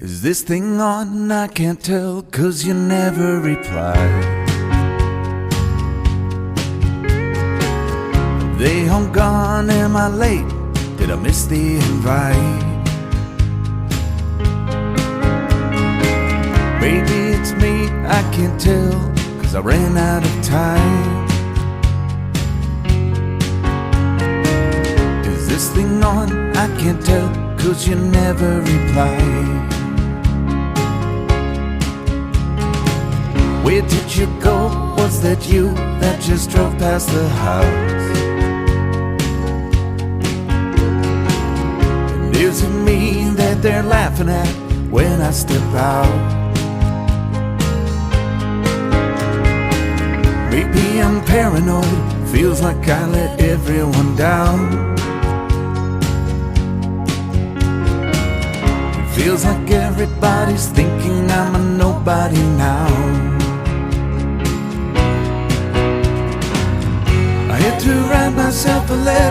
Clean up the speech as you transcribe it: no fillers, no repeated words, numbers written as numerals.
Is this thing on? I can't tell, 'cause you never reply. They home gone, am I late? Did I miss the invite? Maybe it's me, I can't tell, 'cause I ran out of time. Is this thing on? I can't tell, 'cause you never reply. Where did you go? Was that you that just drove past the house? And is it me that they're laughing at when I step out? Maybe I'm paranoid, feels like I let everyone down. It feels like everybody's thinking I'm a nobody now. I had to write myself a letter.